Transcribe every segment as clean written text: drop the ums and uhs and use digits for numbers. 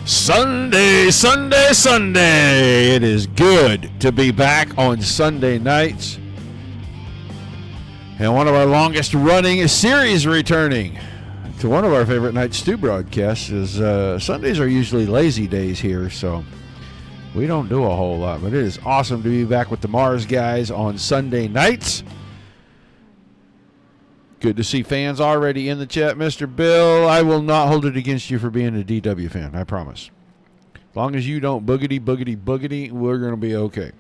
Sunday, Sunday, Sunday. It is good to be back on Sunday nights. And one of our longest running series returning to one of our favorite nights to broadcasts is Sundays are usually lazy days here, so we don't do a whole lot. But it is awesome to be back with the Mars guys on Sunday nights. Good to see fans already in the chat. Mr. Bill, I will not hold it against you for being a DW fan, I promise. As long as you don't boogity, we're going to be okay.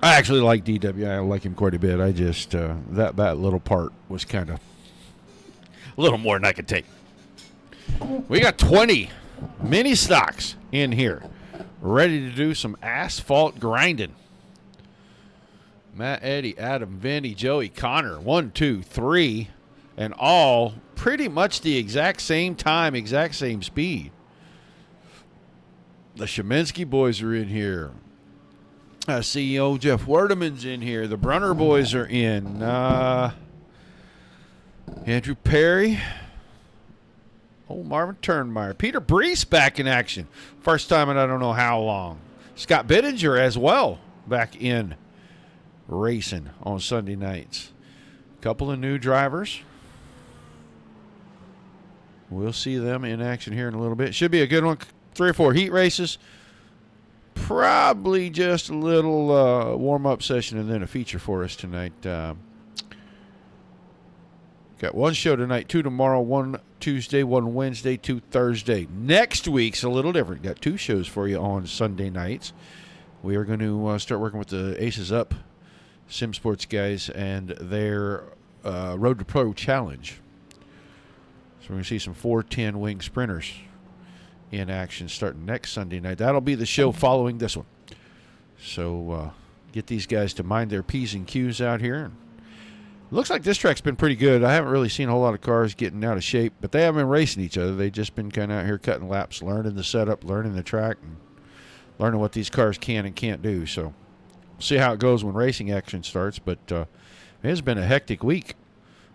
I actually like DW. I like him quite a bit. I just, that little part was kind of a little more than I could take. We got 20 mini stocks in here, ready to do some asphalt grinding. Matt, Eddie, Adam, Vinny, Joey, Connor, 1, 2, 3, and all pretty much the exact same time, exact same speed. The Sheminsky boys are in here. CEO Jeff Werdeman's in here. The Brunner boys are in. Andrew Perry. Oh, Marvin Turnmeyer. Peter Brees back in action. First time in I don't know how long. Scott Bittinger as well back in racing on Sunday nights. A couple of new drivers. We'll see them in action here in a little bit. Should be a good one. 3 or 4 heat races. Probably just a little warm-up session and then a feature for us tonight. Got one show tonight, 2 tomorrow, 1 Tuesday, 1 Wednesday, 2 Thursday. Next week's a little different. Got 2 shows for you on Sunday nights. We are going to start working with the Aces Up Sim Sports guys and their Road to Pro Challenge. So we're going to see some 410 wing sprinters in action starting next Sunday night. That'll be the show following this one. So get these guys to mind their P's and Q's out here. Looks like this track's been pretty good. I haven't really seen a whole lot of cars getting out of shape, but they haven't been racing each other. They've just been kind of out here cutting laps, learning the setup, learning the track, and learning what these cars can and can't do. So we'll see how it goes when racing action starts, but it has been a hectic week.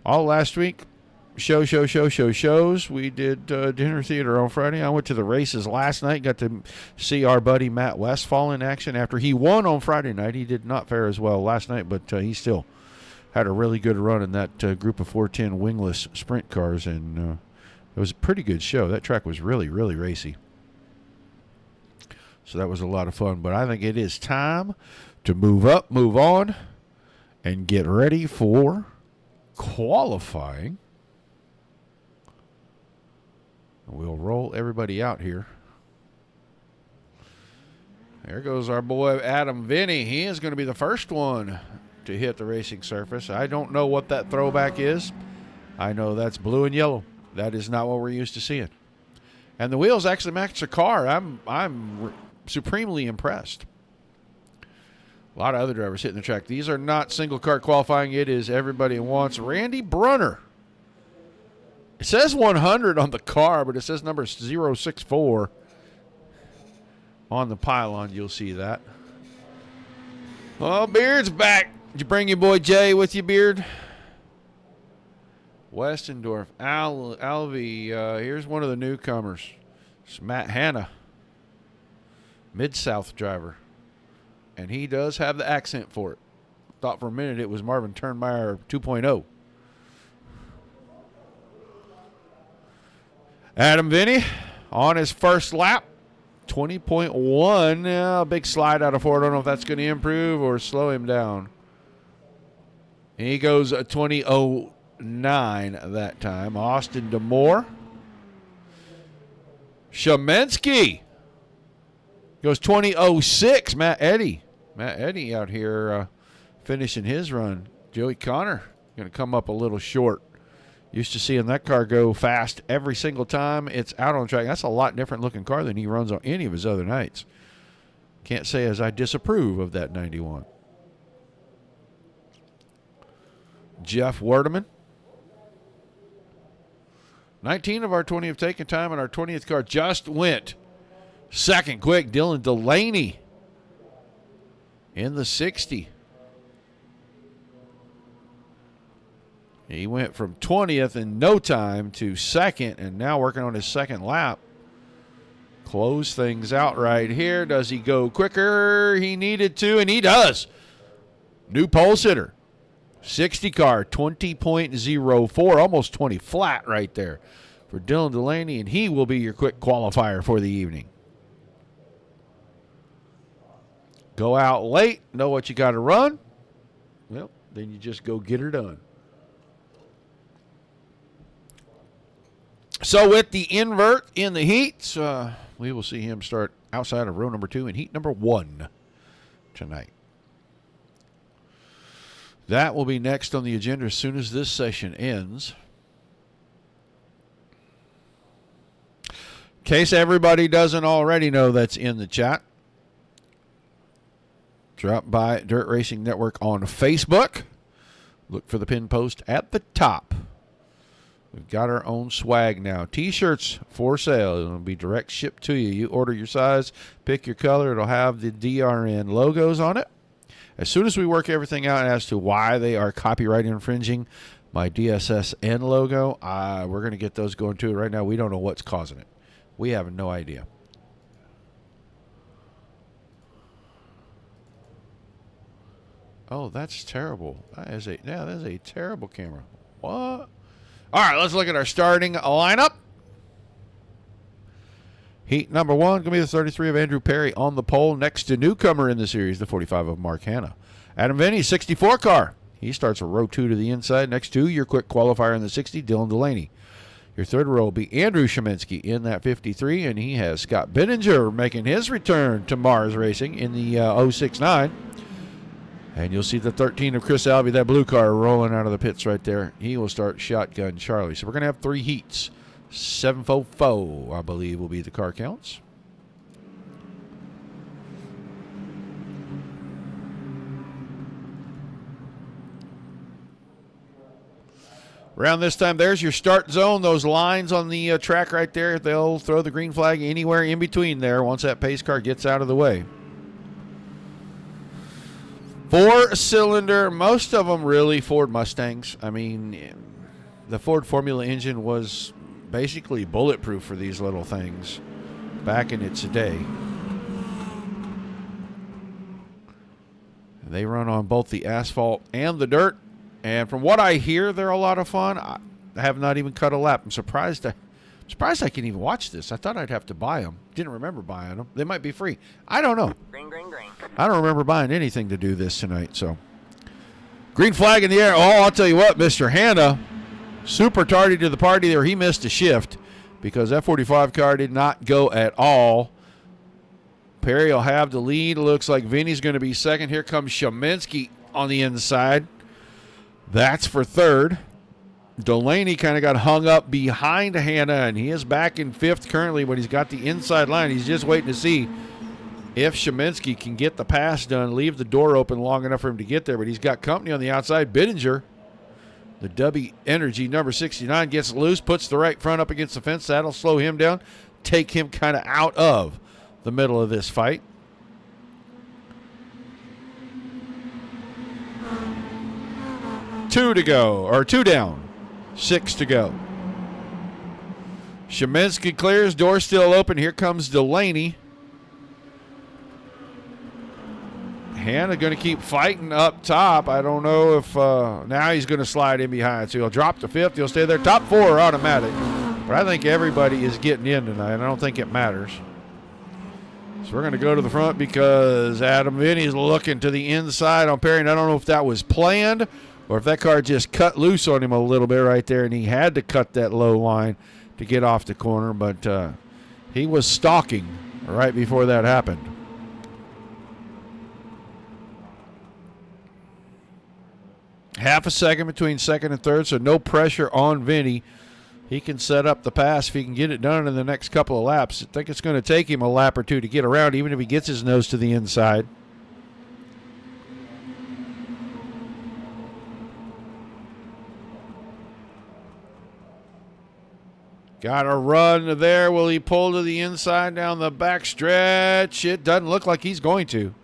All last week, shows. We did dinner theater on Friday. I went to the races last night, got to see our buddy Matt Westfall in action after he won on Friday night. He did not fare as well last night, but he still had a really good run in that group of 410 wingless sprint cars, and it was a pretty good show. That track was really, really racy. So that was a lot of fun, but I think it is time to move up, move on, and get ready for qualifying. We'll roll everybody out here. There goes our boy Adam Vinny. He is going to be the first one to hit the racing surface. I don't know what that throwback is. I know that's blue and yellow. That is not what we're used to seeing. And the wheels actually match the car. I'm supremely impressed. A lot of other drivers hitting the track. These are not single car qualifying. It is everybody wants. Randy Brunner. It says 100 on the car, but it says number 064 on the pylon. You'll see that. Oh, Beard's back. Did you bring your boy Jay with you, Beard? Westendorf, Alvey. Here's one of the newcomers. It's Matt Hanna, Mid-South driver. And he does have the accent for it. Thought for a minute it was Marvin Turnmeyer 2.0. Adam Vinny on his first lap, 20.1. Yeah, a big slide out of 4. I don't know if that's going to improve or slow him down. He goes 20.09 that time. Austin DeMoore. Sheminsky goes 20.06. Matt Eddy out here finishing his run. Joey Connor going to come up a little short. Used to seeing that car go fast every single time it's out on the track. That's a lot different looking car than he runs on any of his other nights. Can't say as I disapprove of that 91. Jeff Werdeman. 19 of our 20 have taken time, and our 20th car just went second quick. Dylan Delaney in the 60. He went from 20th in no time to second, and now working on his second lap. Close things out right here. Does he go quicker? He needed to, and he does. New pole sitter. 60 car, 20.04, almost 20 flat right there for Dylan Delaney, and he will be your quick qualifier for the evening. Go out late, know what you got to run. Well, then you just go get her done. So with the invert in the heats, we will see him start outside of row number 2 in heat number 1 tonight. That will be next on the agenda as soon as this session ends. In case everybody doesn't already know that's in the chat, drop by Dirt Racing Network on Facebook. Look for the pin post at the top. We've got our own swag now. T-shirts for sale. It'll be direct shipped to you. You order your size, pick your color. It'll have the DRN logos on it. As soon as we work everything out as to why they are copyright infringing my DSSN logo, we're going to get those going too. Right now, we don't know what's causing it. We have no idea. Oh, that's terrible. That is a terrible camera. What? All right, let's look at our starting lineup. Heat number 1 going to be the 33 of Andrew Perry on the pole. Next to newcomer in the series, the 45 of Mark Hanna. Adam Vinny, 64 car. He starts a row 2 to the inside. Next to your quick qualifier in the 60, Dylan Delaney. Your third row will be Andrew Sheminsky in that 53, and he has Scott Benninger making his return to Mars Racing in the 069. And you'll see the 13 of Chris Albee, that blue car, rolling out of the pits right there. He will start Shotgun Charlie. So we're going to have 3 heats. 7-4, I believe, will be the car counts. Around this time, there's your start zone. Those lines on the track right there, they'll throw the green flag anywhere in between there once that pace car gets out of the way. 4-cylinder, most of them really Ford Mustangs. I mean, the Ford Formula engine was basically bulletproof for these little things back in its day. They run on both the asphalt and the dirt, and from what I hear, they're a lot of fun. I have not even cut a lap. I'm surprised I can even watch this. I thought I'd have to buy them. Didn't remember buying them. They might be free. I don't know. Green. I don't remember buying anything to do this tonight. So, green flag in the air. Oh, I'll tell you what, Mr. Hanna, super tardy to the party there. He missed a shift because that 45 car did not go at all. Perry will have the lead. Looks like Vinny's going to be second. Here comes Sheminsky on the inside. That's for third. Delaney kind of got hung up behind Hanna, and he is back in 5th currently, but he's got the inside line. He's just waiting to see if Sheminsky can get the pass done, leave the door open long enough for him to get there, but he's got company on the outside. Benninger, the W Energy number 69, gets loose, puts the right front up against the fence. That'll slow him down, take him kind of out of the middle of this fight. Two down. 6 to go. Sheminsky clears, door still open. Here comes Delaney. Hanna going to keep fighting up top. I don't know if now he's going to slide in behind. So he'll drop to 5th. He'll stay there. Top 4 automatic. But I think everybody is getting in tonight. I don't think it matters. So we're going to go to the front because Adam Vinny is looking to the inside on Perry. And I don't know if that was planned or if that car just cut loose on him a little bit right there, and he had to cut that low line to get off the corner, but he was stalking right before that happened. Half a second between second and third, so no pressure on Vinny. He can set up the pass if he can get it done in the next couple of laps. I think it's going to take him a lap or two to get around, even if he gets his nose to the inside. Got a run there. Will he pull to the inside down the back stretch? It doesn't look like he's going to.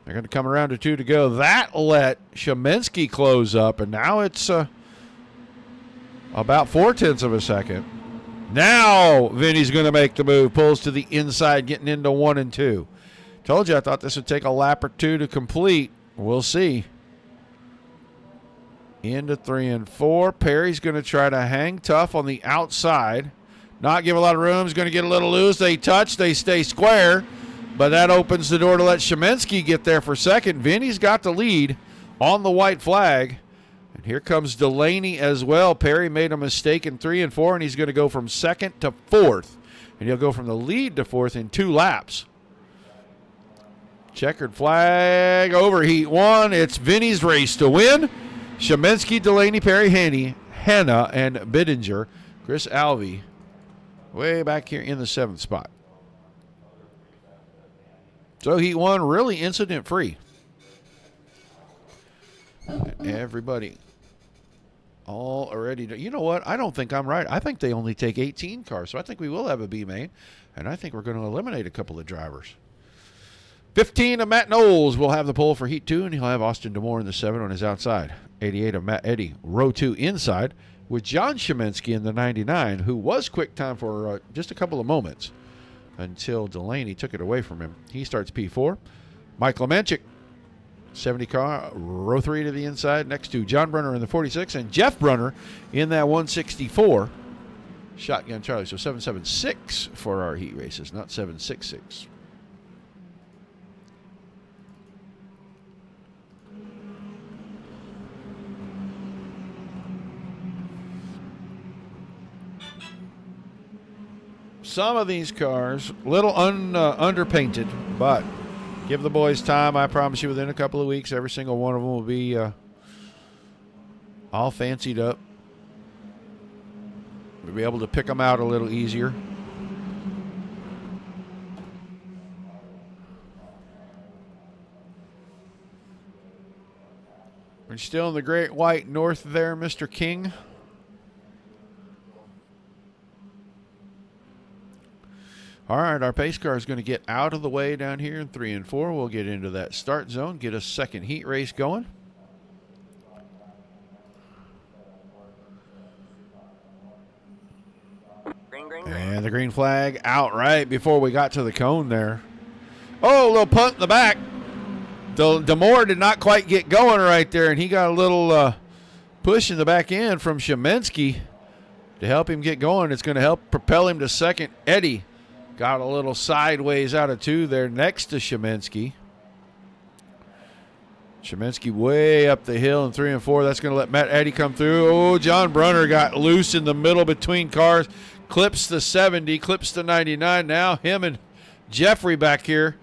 They're going to come around to 2 to go. That let Sheminsky close up, and now it's About 0.4 of a second. Now Vinny's going to make the move. Pulls to the inside, getting into 1 and 2. Told you I thought this would take a lap or two to complete. We'll see. Into 3 and 4. Perry's going to try to hang tough on the outside. Not give a lot of room. He's going to get a little loose. They touch. They stay square. But that opens the door to let Shemensky get there for second. Vinny's got the lead on the white flag. And here comes Delaney as well. Perry made a mistake in 3 and 4, and he's going to go from second to fourth. And he'll go from the lead to fourth in 2 laps. Checkered flag over heat 1. It's Vinny's race to win. Shemensky, Delaney, Perry, Hanna, and Bidinger. Chris Alvey way back here in the 7th spot. So heat 1 really incident-free. Everybody all already. You know what? I don't think I'm right. I think they only take 18 cars, so I think we will have a B main, and I think we're going to eliminate a couple of drivers. 15 of Matt Knowles will have the pole for heat 2, and he'll have Austin Damore in the 7 on his outside. 88 of Matt Eddy, row 2 inside, with John Shemensky in the 99, who was quick time for just a couple of moments until Delaney took it away from him. He starts P4. Mike Lemanchik, 70 car, row 3 to the inside, next to John Brunner in the 46, and Jeff Brunner in that 164. Shotgun Charlie, so 776 for our heat races, not 766. Some of these cars, a little underpainted, but give the boys time. I promise you within a couple of weeks, every single one of them will be all fancied up. We'll be able to pick them out a little easier. We're still in the Great White North there, Mr. King. All right, our pace car is going to get out of the way down here in 3 and 4. We'll get into that start zone, get a second heat race going. And the green flag out right before we got to the cone there. Oh, a little punt in the back. Damore did not quite get going right there, and he got a little push in the back end from Shemensky to help him get going. It's going to help propel him to second. Eddy got a little sideways out of 2 there next to Shemensky. Shemensky way up the hill in 3 and 4. That's going to let Matt Eddy come through. Oh, John Brunner got loose in the middle between cars. Clips the 70, clips the 99. Now him and Jeffrey back here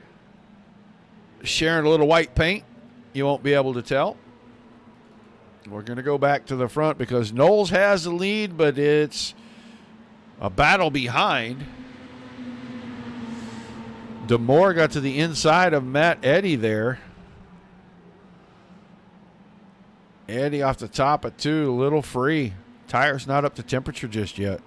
sharing a little white paint. You won't be able to tell. We're going to go back to the front because Knowles has the lead, but it's a battle behind. Damore got to the inside of Matt Eddy there. Eddy off the top of 2, a little free. Tire's not up to temperature just yet.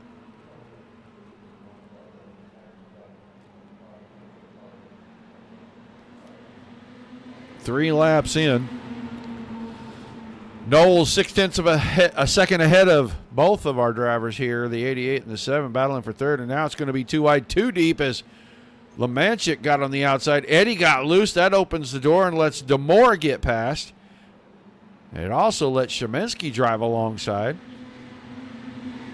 Three laps in. Knowles 0.6 of a second ahead of both of our drivers here, the 88 and the 7, battling for third, and now it's going to be 2 wide, 2 deep as Lemanchik got on the outside. Eddy got loose. That opens the door and lets Damore get past. It also lets Shemensky drive alongside.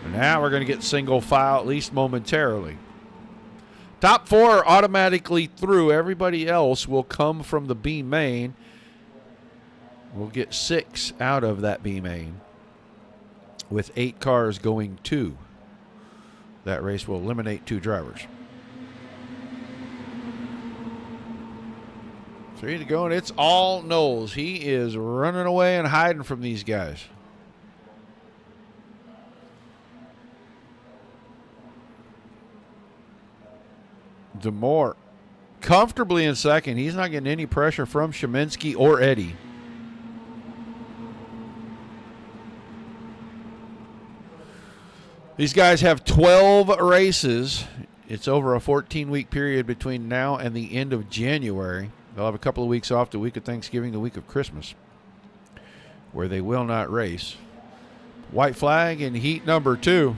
And now we're going to get single file, at least momentarily. Top 4 are automatically through. Everybody else will come from the B main. We'll get 6 out of that B main with 8 cars going to that race. Will eliminate 2 drivers. 3 to go, and it's all Knowles. He is running away and hiding from these guys. Damore comfortably in second. He's not getting any pressure from Shemensky or Eddy. These guys have 12 races. It's over a 14-week period between now and the end of January. They'll have a couple of weeks off, the week of Thanksgiving, the week of Christmas, where they will not race. White flag in heat number 2.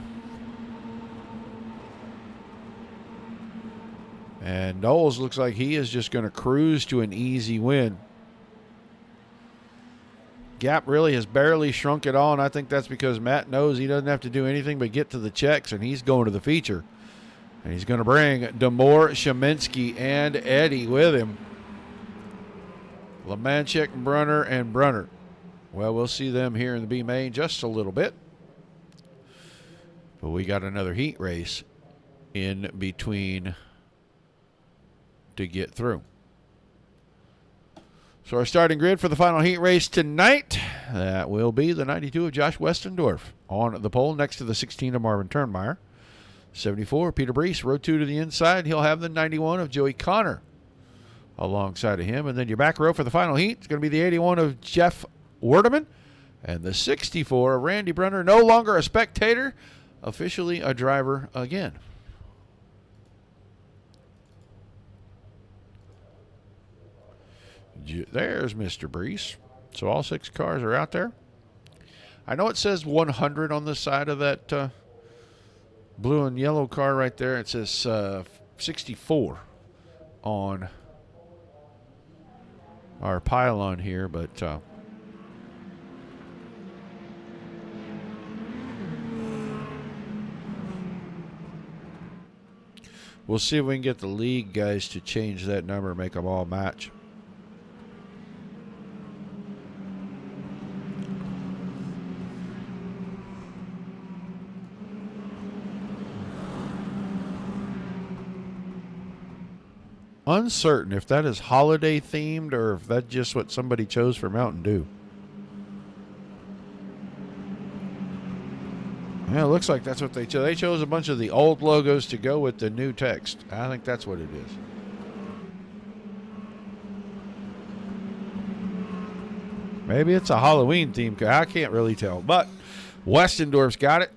And Knowles looks like he is just going to cruise to an easy win. Gap really has barely shrunk at all, and I think that's because Matt knows he doesn't have to do anything but get to the checks, and he's going to the feature. And he's going to bring Damore, Sheminsky, and Eddie with him. Lemanchik, Brunner, and Brunner. Well, we'll see them here in the B main just a little bit. But we got another heat race in between to get through. So our starting grid for the final heat race tonight, that will be the 92 of Josh Westendorf on the pole next to the 16 of Marvin Turnmeyer. 74, Peter Brees, row 2 to the inside. He'll have the 91 of Joey Connor alongside of him. And then your back row for the final heat is going to be the 81 of Jeff Werdeman and the 64 of Randy Brunner, no longer a spectator, officially a driver again. There's Mr. Brees. So all 6 cars are out there. I know it says 100 on the side of that blue and yellow car right there. It says 64 on our pylon here, but we'll see if we can get the league guys to change that number and make them all match. Uncertain if that is holiday themed or if that's just what somebody chose for Mountain Dew. Yeah, it looks like that's what they chose. They chose a bunch of the old logos to go with the new text. I think that's what it is. Maybe it's a Halloween theme. I can't really tell. But Westendorf's got it.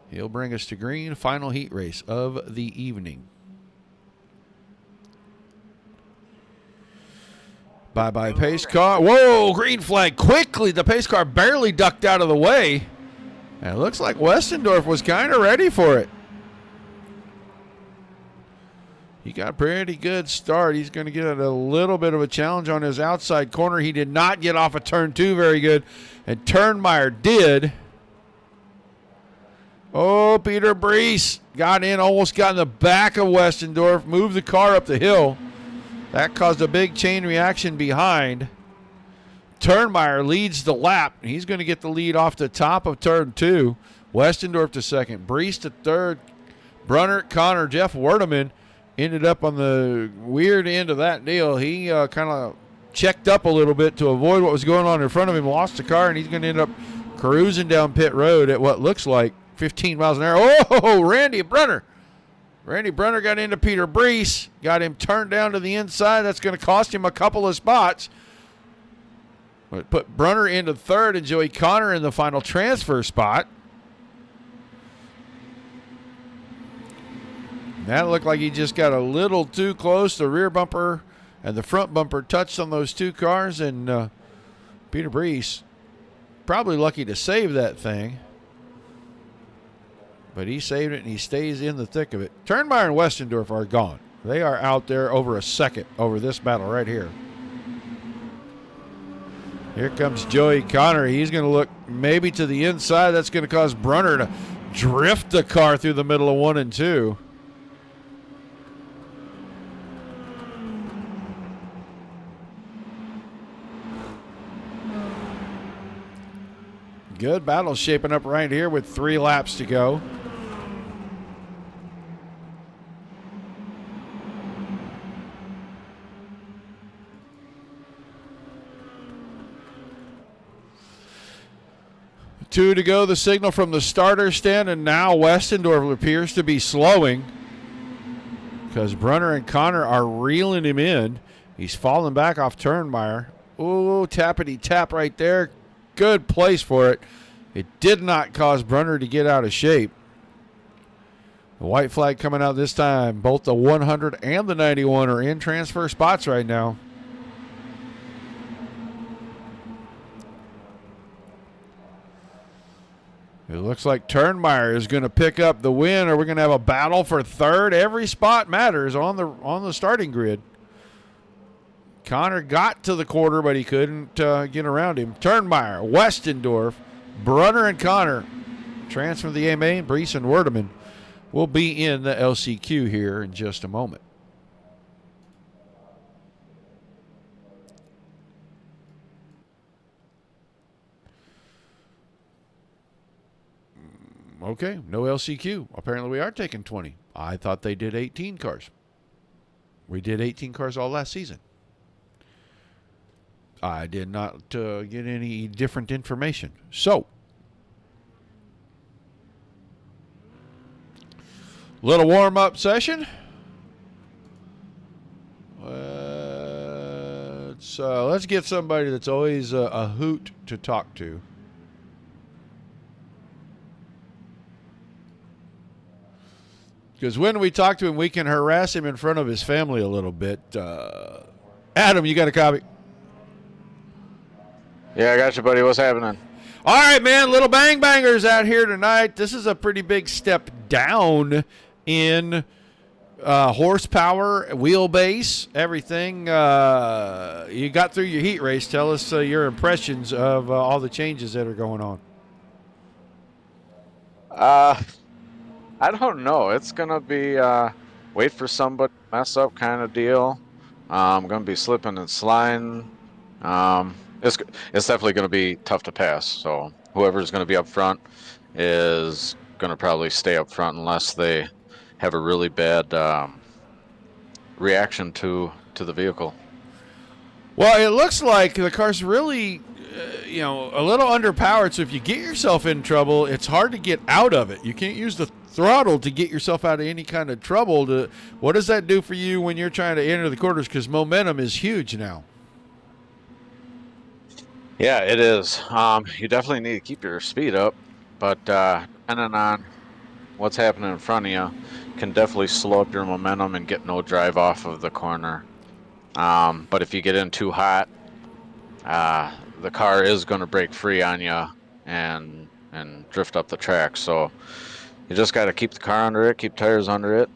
He'll bring us to green. Final heat race of the evening. Bye-bye pace car. Whoa, green flag quickly. The pace car barely ducked out of the way. And it looks like Westendorf was kind of ready for it. He got a pretty good start. He's going to get a little bit of a challenge on his outside corner. He did not get off of turn 2 very good. And Turnmeyer did. Oh, Peter Brees got in, almost got in the back of Westendorf, moved the car up the hill. That caused a big chain reaction behind. Turnmeyer leads the lap. He's going to get the lead off the top of turn 2. Westendorf to second. Brees to third. Brunner, Connor, Jeff Werdeman ended up on the weird end of that deal. He kind of checked up a little bit to avoid what was going on in front of him, lost the car, and he's going to end up cruising down pit road at what looks like 15 miles an hour. Oh, Randy Brunner. Randy Brunner got into Peter Brees, got him turned down to the inside. That's going to cost him a couple of spots. But put Brunner into third and Joey Connor in the final transfer spot. That looked like he just got a little too close. The rear bumper and the front bumper touched on those 2 cars, and Peter Brees probably lucky to save that thing. But he saved it, and he stays in the thick of it. Turnmeyer and Westendorf are gone. They are out there over a second over this battle right here. Here comes Joey Connor. He's going to look maybe to the inside. That's going to cause Brunner to drift the car through the middle of 1 and 2. Good battle shaping up right here with 3 laps to go. Two to go, the signal from the starter stand, and now Westendorf appears to be slowing because Brunner and Connor are reeling him in. He's falling back off Turnmeyer. Ooh, tappity tap right there. Good place for it. It did not cause Brunner to get out of shape. The white flag coming out this time. Both the 100 and the 91 are in transfer spots right now. It looks like Turnmeyer is going to pick up the win, or we're going to have a battle for third. Every spot matters on the starting grid. Connor got to the quarter, but he couldn't get around him. Turnmeyer, Westendorf, Brunner, and Connor. Transfer the A main. Brees and Werdeman will be in the LCQ here in just a moment. Okay, no LCQ. Apparently we are taking 20. I thought they did 18 cars. We did 18 cars all last season. I did not get any different information. So, little warm-up session. Let's get somebody that's always a hoot to talk to. Because when we talk to him, we can harass him in front of his family a little bit. Adam, you got a copy? Yeah, I got you, buddy. What's happening? All right, man. Little bang bangers out here tonight. This is a pretty big step down in horsepower, wheelbase, everything. You got through your heat race. Tell us your impressions of all the changes that are going on. I don't know. It's going to be wait for somebody to mess up kind of deal. I'm going to be slipping and sliding. It's definitely going to be tough to pass. So whoever's going to be up front is going to probably stay up front unless they have a really bad reaction to the vehicle. Well, it looks like the car's really, a little underpowered. So if you get yourself in trouble, it's hard to get out of it. You can't use the throttle to get yourself out of any kind of trouble. What does that do for you when you're trying to enter the quarters? Because momentum is huge now. Yeah, it is. You definitely need to keep your speed up, but depending on what's happening in front of you, can definitely slow up your momentum and get no drive off of the corner. But if you get in too hot, the car is going to break free on you and drift up the track. So you just got to keep the car under it, keep tires under it,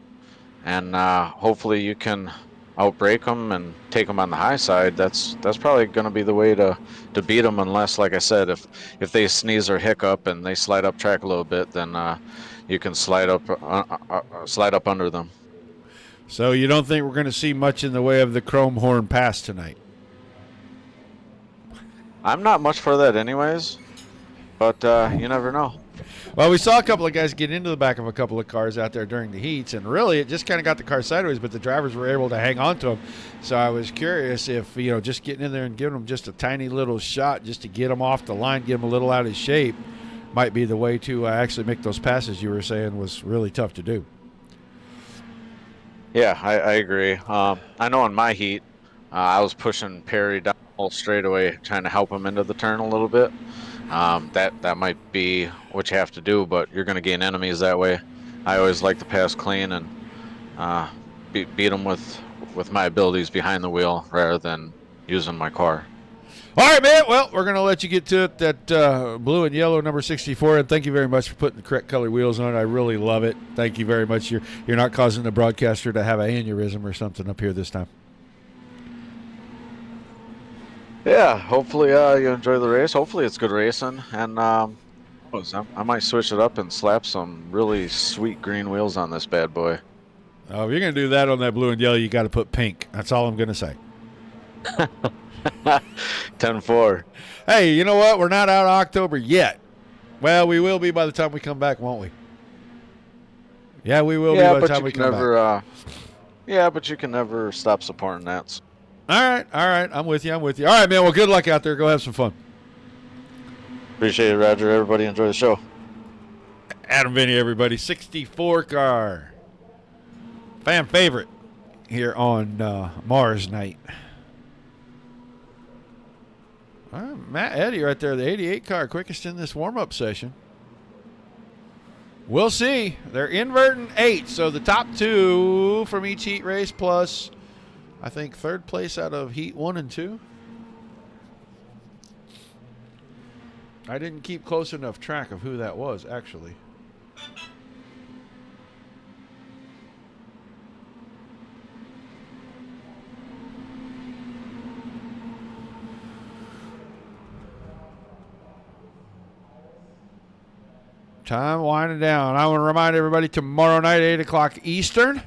and hopefully you can outbrake them and take them on the high side. That's probably going to be the way to beat them, unless, like I said, if they sneeze or hiccup and they slide up track a little bit, then you can slide up under them. So you don't think we're going to see much in the way of the Chrome Horn Pass tonight? I'm not much for that anyways, but you never know. Well, we saw a couple of guys get into the back of a couple of cars out there during the heats, and really it just kind of got the car sideways, but the drivers were able to hang on to them. So I was curious if, just getting in there and giving them just a tiny little shot just to get them off the line, get them a little out of shape, might be the way to actually make those passes you were saying was really tough to do. Yeah, I agree. I know in my heat, I was pushing Perry down the whole straightaway, trying to help him into the turn a little bit. That might be what you have to do, but you're going to gain enemies that way. I always like to pass clean and beat them with my abilities behind the wheel rather than using my car. All right, man. Well, we're going to let you get to it. That blue and yellow number 64, and thank you very much for putting the correct color wheels on it. I really love it. Thank you very much. You're not causing the broadcaster to have an aneurysm or something up here this time. Yeah, hopefully you enjoy the race. Hopefully it's good racing, and I might switch it up and slap some really sweet green wheels on this bad boy. Oh, if you're going to do that on that blue and yellow, you got to put pink. That's all I'm going to say. 10-4. Hey, you know what? We're not out of October yet. Well, we will be by the time we come back, won't we? Yeah, we will be by the time we come back. Yeah, but you can never stop supporting that. All right. I'm with you. All right, man. Well, good luck out there. Go have some fun. Appreciate it, Roger. Everybody enjoy the show. Adam Vinny, everybody. 64 car. Fan favorite here on Mars night. All right, Matt Eddy right there, the 88 car, quickest in this warm-up session. We'll see. They're inverting 8, so the top 2 from each heat race plus, I think, third place out of heat 1 and 2. I didn't keep close enough track of who that was, actually. Time winding down. I want to remind everybody tomorrow night, 8 o'clock Eastern.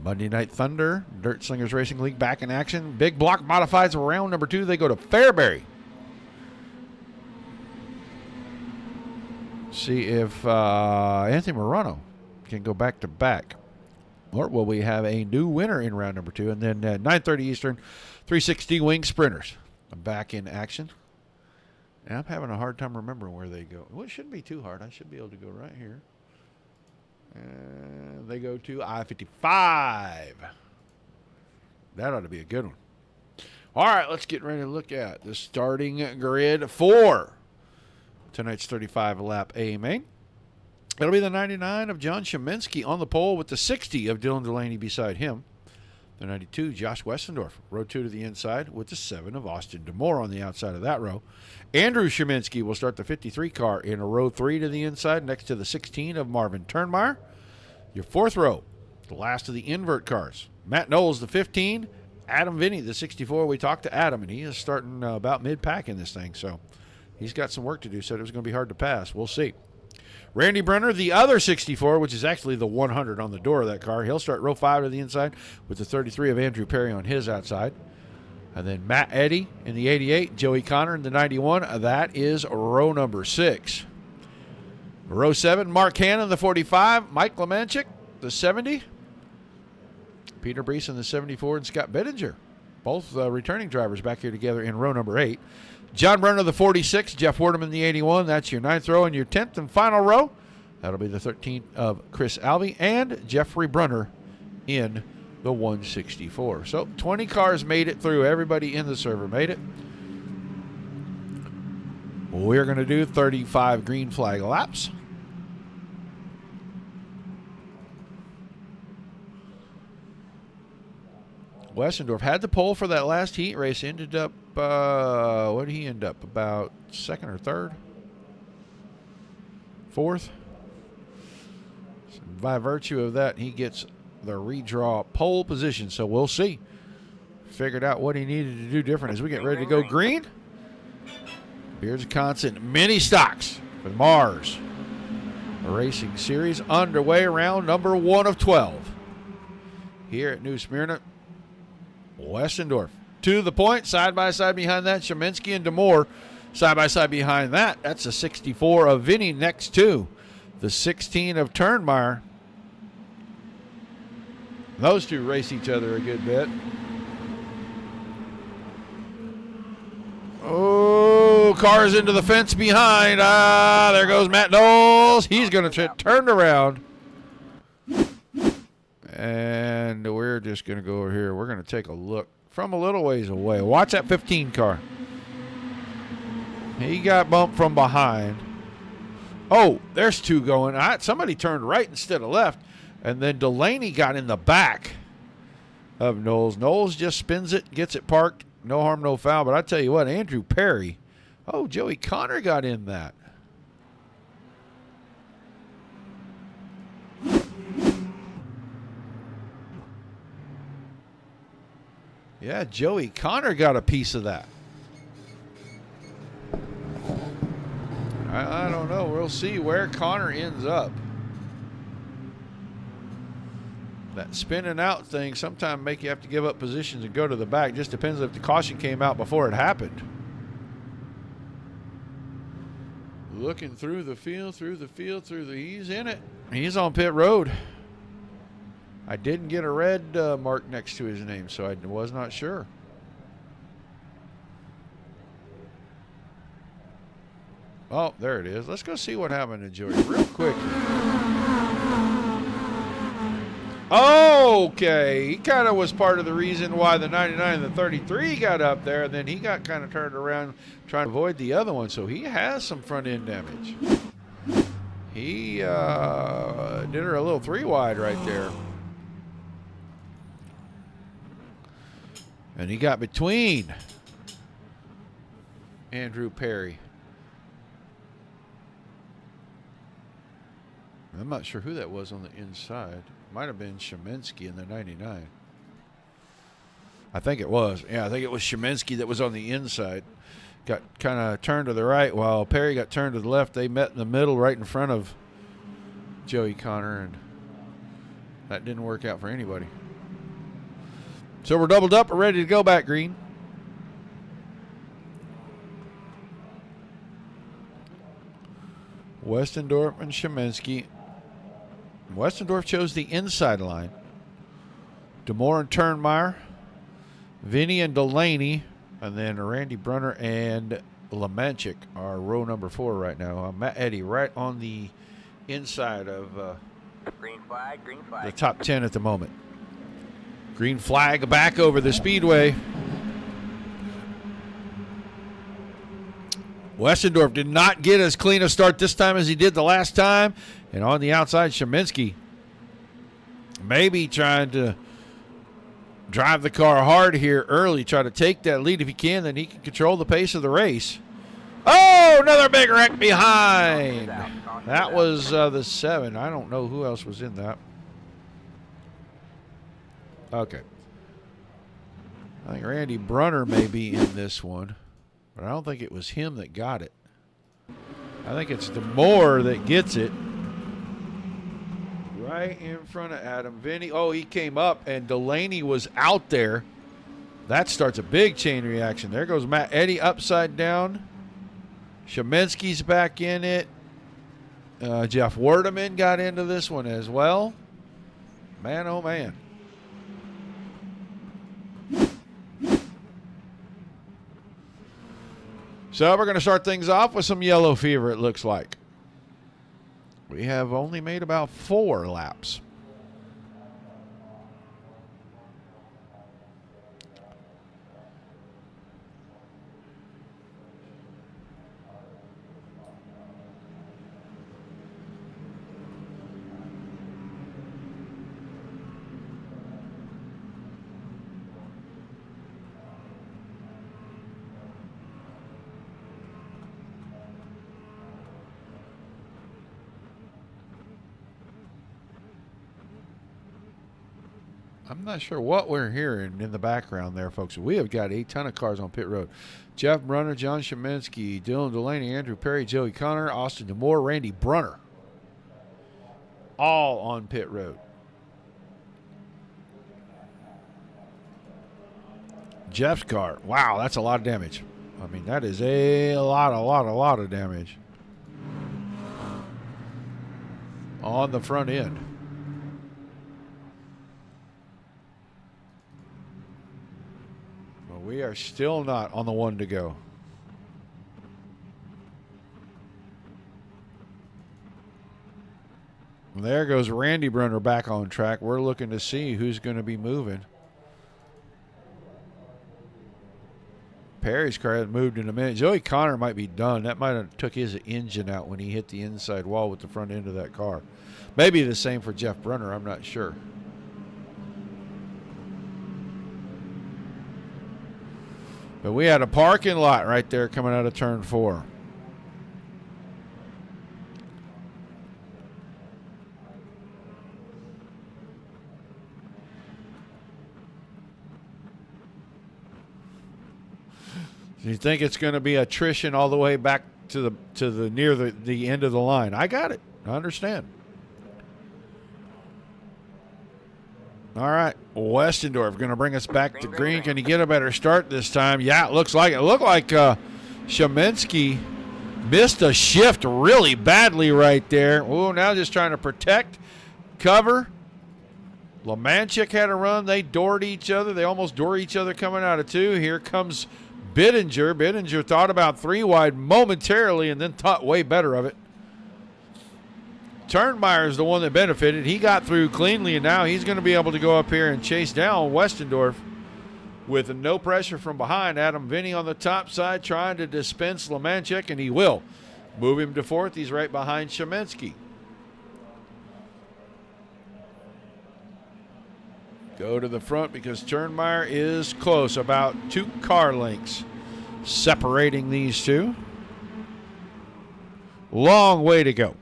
Monday Night Thunder, Dirt Slingers Racing League back in action. Big block modifieds round number 2. They go to Fairbury. See if Anthony Morano can go back to back. Or will we have a new winner in round number 2? And then at 9:30 Eastern, 360 Wing Sprinters back in action. And I'm having a hard time remembering where they go. Well, it shouldn't be too hard. I should be able to go right here. And they go to I-55. That ought to be a good one. All right, let's get ready to look at the starting grid for tonight's 35-lap A main. It'll be the 99 of John Sheminsky on the pole with the 60 of Dylan Delaney beside him. The 92, Josh Westendorf, row 2 to the inside with the 7 of Austin DeMore on the outside of that row. Andrew Sheminsky will start the 53 car in a row 3 to the inside next to the 16 of Marvin Turnmeyer. Your 4th row, the last of the invert cars. Matt Knowles, the 15. Adam Vinny, the 64. We talked to Adam, and he is starting about mid-pack in this thing, so he's got some work to do. Said it was going to be hard to pass. We'll see. Randy Brenner, the other 64, which is actually the 100 on the door of that car. He'll start row 5 to the inside with the 33 of Andrew Perry on his outside. And then Matt Eddy in the 88, Joey Connor in the 91. That is row number 6. Row 7, Mark Hannon, the 45. Mike Lemanchik, the 70. Peter Brees in the 74, and Scott Bettinger. Both returning drivers back here together in row number 8. John Brenner, the 46. Jeff Wardeman, the 81. That's your 9th row. And your 10th and final row, that'll be the 13th of Chris Albee and Jeffrey Brunner in the 164. So 20 cars made it through. Everybody in the server made it. We're going to do 35 green flag laps. Westendorf had the pole for that last heat race. Ended up, what did he end up? About 2nd or 3rd? 4th? So by virtue of that, he gets the redraw pole position. So we'll see. Figured out what he needed to do different as we get ready to go green. Beardsconsin mini stocks for Mars Racing Series underway, round number 1 of 12. Here at New Smyrna. Westendorf to the point, side by side behind that. Sheminsky and DeMore side by side behind that. That's a 64 of Vinny next to the 16 of Turnmeyer. Those two race each other a good bit. Oh, cars into the fence behind. There goes Matt Knowles. He's going to get turned around. And we're just going to go over here. We're going to take a look from a little ways away. Watch that 15 car. He got bumped from behind. Oh, there's 2 going. Somebody turned right instead of left. And then Delaney got in the back of Knowles. Knowles just spins it, gets it parked. No harm, no foul. But I tell you what, Andrew Perry. Oh, Joey Connor got in that. Yeah, Joey Connor got a piece of that. I don't know. We'll see where Connor ends up. That spinning out thing sometimes make you have to give up positions and go to the back. Just depends if the caution came out before it happened. Looking through the field, he's in it. He's on pit road. I didn't get a red mark next to his name, so I was not sure. Oh, there it is. Let's go see what happened to Joey real quick. Okay, he kind of was part of the reason why the 99 and the 33 got up there, and then he got kind of turned around trying to avoid the other one, so he has some front end damage. He did her a little 3-wide right there. And he got between Andrew Perry I'm not sure who that was on the inside. Might have been Sheminsky in the 99. I think it was. Yeah, I think it was Sheminsky that was on the inside. Got kind of turned to the right while Perry got turned to the left. They met in the middle right in front of Joey Connor, and that didn't work out for anybody. So we're doubled up. We're ready to go back green. Westendorf and Sheminsky. Westendorf chose the inside line. DeMoore and Turnmeyer. Vinny and Delaney. And then Randy Brunner and Lemanchik are row number 4 right now. Matt Eddy right on the inside of green flag. the top 10 at the moment. Green flag back over the speedway. Westendorf did not get as clean a start this time as he did the last time. And on the outside, Sheminsky maybe trying to drive the car hard here early, try to take that lead if he can, then he can control the pace of the race. Oh, another big wreck behind. That was the 7. I don't know who else was in that. Okay. I think Randy Brunner may be in this one, but I don't think it was him that got it. I think it's DeMoore that gets it. Right in front of Adam. Vinny, oh, he came up, and Delaney was out there. That starts a big chain reaction. There goes Matt Eddy upside down. Sheminsky's back in it. Jeff Werdeman got into this one as well. Man, oh, man. So we're going to start things off with some yellow fever, it looks like. We have only made about 4 laps. I'm not sure what we're hearing in the background there, folks. We have got a ton of cars on pit road. Jeff Brunner, John Sheminsky, Dylan Delaney, Andrew Perry, Joey Connor, Austin DeMoore, Randy Brunner. All on pit road. Jeff's car. Wow, that's a lot of damage. I mean, that is a lot of damage. On the front end. We are still not on the 1 to go. There goes Randy Brunner back on track. We're looking to see who's going to be moving. Perry's car has moved in a minute. Joey Connor might be done. That might have took his engine out when he hit the inside wall with the front end of that car. Maybe the same for Jeff Brunner. I'm not sure. But we had a parking lot right there coming out of turn 4. You think it's going to be attrition all the way back to the near the end of the line? I got it. I understand. All right, Westendorf going to bring us back to green. Can he get a better start this time? Yeah, it looks like it. It looked like Sheminsky missed a shift really badly right there. Oh, now just trying to protect, cover. Lemanchik had a run. They doored each other. They almost door each other coming out of 2. Here comes Bittinger. Bittinger thought about 3 wide momentarily and then thought way better of it. Turnmeyer is the one that benefited. He got through cleanly, and now he's going to be able to go up here and chase down Westendorf with no pressure from behind. Adam Vinny on the top side trying to dispense Lemanchik, and he will. Move him to 4th. He's right behind Sheminsky. Go to the front because Turnmeyer is close, about 2 car lengths separating these two. Long way to go.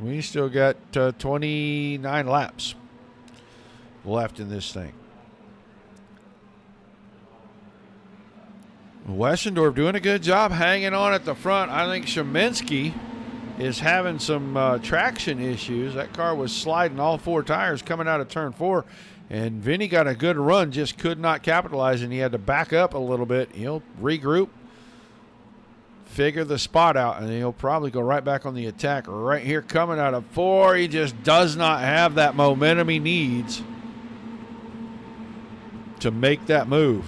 We still got 29 laps left in this thing. Wessendorf doing a good job hanging on at the front. I think Sheminsky is having some traction issues. That car was sliding all 4 tires coming out of turn 4, and Vinny got a good run, just could not capitalize, and he had to back up a little bit. He'll regroup, figure the spot out, and he'll probably go right back on the attack right here coming out of 4. He just does not have that momentum he needs to make that move.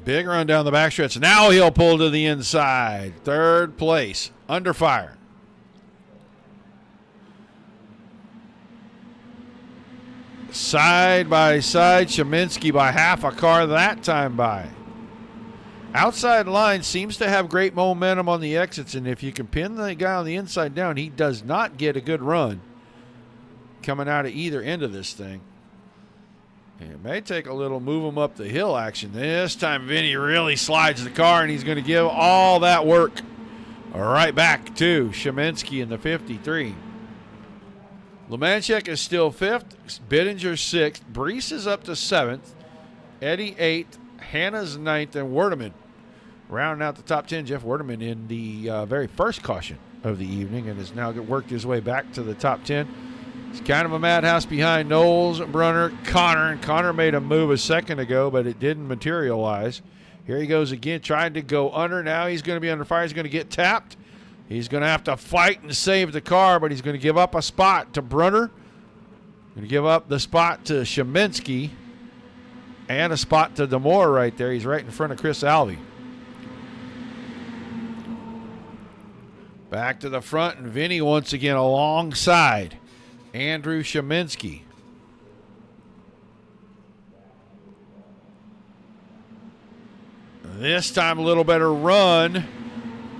Big run down the backstretch. Now he'll pull to the inside. 3rd place. Under fire. Side by side. Sheminsky by half a car that time by. Outside line seems to have great momentum on the exits, and if you can pin the guy on the inside down, he does not get a good run coming out of either end of this thing. It may take a little move him up the hill action. This time Vinny really slides the car, and he's going to give all that work right back to Sheminsky in the 53. Lemanchek is still 5th. Bittinger 6th. Brees is up to 7th. Eddie 8th. Hanna's 9th. And Werdeman rounding out the top 10. Jeff Werdeman in the very first caution of the evening and has now worked his way back to the top 10. It's kind of a madhouse behind Knowles, Brunner, Connor. And Connor made a move a second ago, but it didn't materialize. Here he goes again, trying to go under. Now he's going to be under fire. He's going to get tapped. He's going to have to fight and save the car, but he's going to give up a spot to Brunner. Going to give up the spot to Sheminsky and a spot to Demore right there. He's right in front of Chris Alvey. Back to the front, and Vinny once again alongside Andrew Sheminsky. This time a little better run.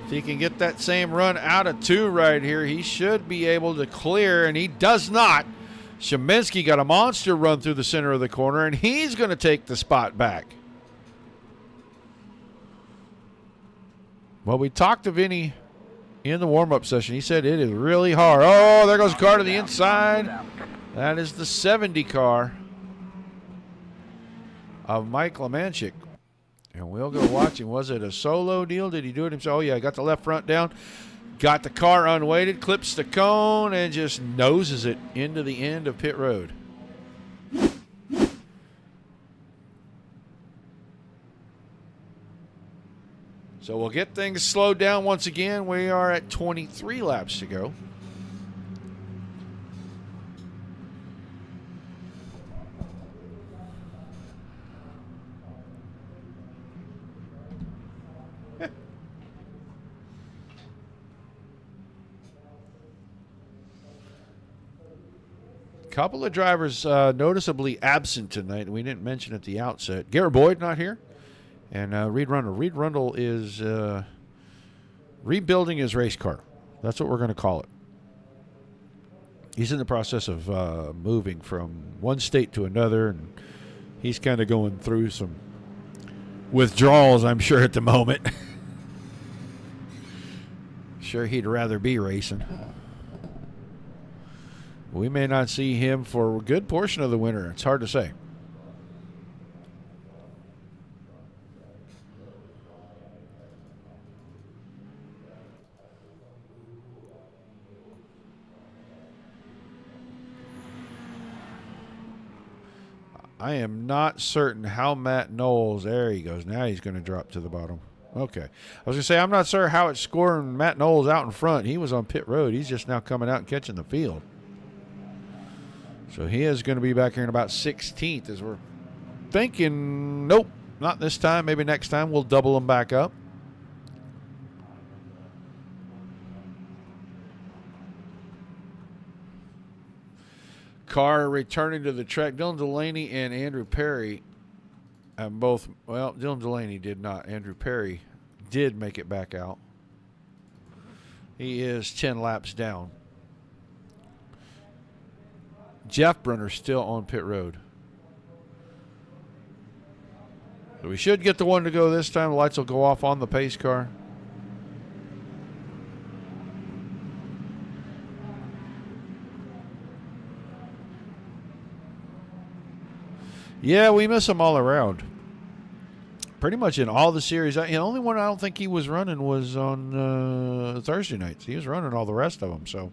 If he can get that same run out of 2 right here, he should be able to clear, and he does not. Sheminsky got a monster run through the center of the corner, and he's going to take the spot back. Well, we talked to Vinny in the warm-up session. He said it is really hard. Oh, there goes a car to the inside. That is the 70 car of Mike Lemanchik. And we'll go watch him. Was it a solo deal? Did he do it himself? Oh, yeah, got the left front down. Got the car unweighted, clips the cone, and just noses it into the end of pit road. So we'll get things slowed down once again. We are at 23 laps to go. Couple of drivers noticeably absent tonight. We didn't mention at the outset. Garrett Boyd not here. And Reed Rundle. Reed Rundle is rebuilding his race car. That's what we're going to call it. He's in the process of moving from one state to another, and he's kind of going through some withdrawals, I'm sure, at the moment. Sure he'd rather be racing. We may not see him for a good portion of the winter. It's hard to say. I am not certain how Matt Knowles, there he goes. Now he's going to drop to the bottom. Okay. I was going to say, I'm not sure how it's scoring Matt Knowles out in front. He was on pit road. He's just now coming out and catching the field. So he is going to be back here in about 16th as we're thinking, nope, not this time. Maybe next time we'll double them back up. Car returning to the track. Dylan Delaney and Andrew Perry have both, well, Dylan Delaney did not. Andrew Perry did make it back out. He is 10 laps down. Jeff Brunner still on pit road. So we should get the one to go this time. The lights will go off on the pace car. Yeah, we miss him all around. Pretty much in all the series. The only one I don't think he was running was on Thursday nights. He was running all the rest of them. So,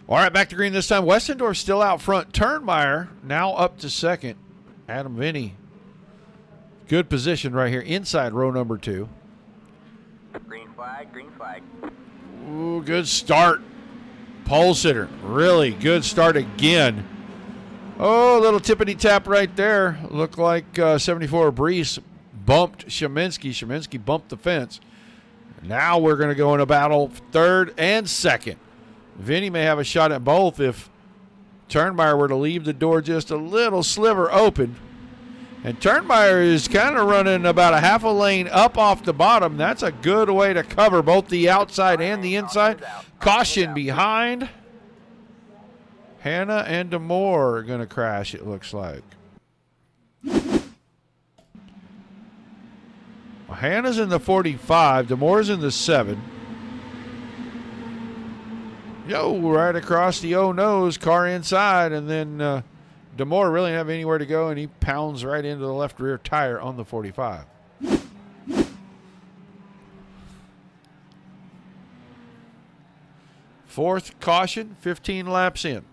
all right, back to green this time. Westendorf still out front. Turnmeyer now up to second. Adam Vinny, good position right here inside row number 2. Green flag, green flag. Ooh, good start. Pole sitter, really good start again. Oh, a little tippity tap right there. Looked like 74 Brees bumped Sheminsky. Sheminsky bumped the fence. Now we're going to go in a battle third and second. Vinny may have a shot at both if Turnmeyer were to leave the door just a little sliver open. And Turnmeyer is kind of running about a half a lane up off the bottom. That's a good way to cover both the outside and the inside. Caution behind. Hannah and Demore are going to crash, it looks like. Well, Hannah's in the 45. Demore's in the 7. Yo, right across the nose, car inside, and then Demore really didn't have anywhere to go, and he pounds right into the left rear tire on the 45. Fourth caution, 15 laps in.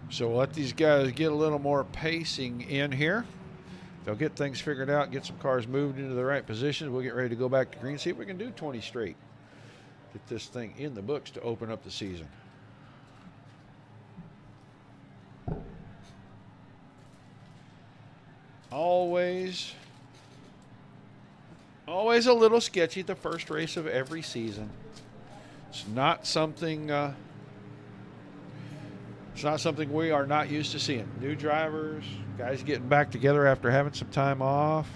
So we'll let these guys get a little more pacing in here. They'll get things figured out, get some cars moved into the right positions. We'll get ready to go back to green. See if we can do 20 straight. Get this thing in the books to open up the season. Always a little sketchy the first race of every season. It's not something we are not used to seeing. New drivers, guys getting back together after having some time off.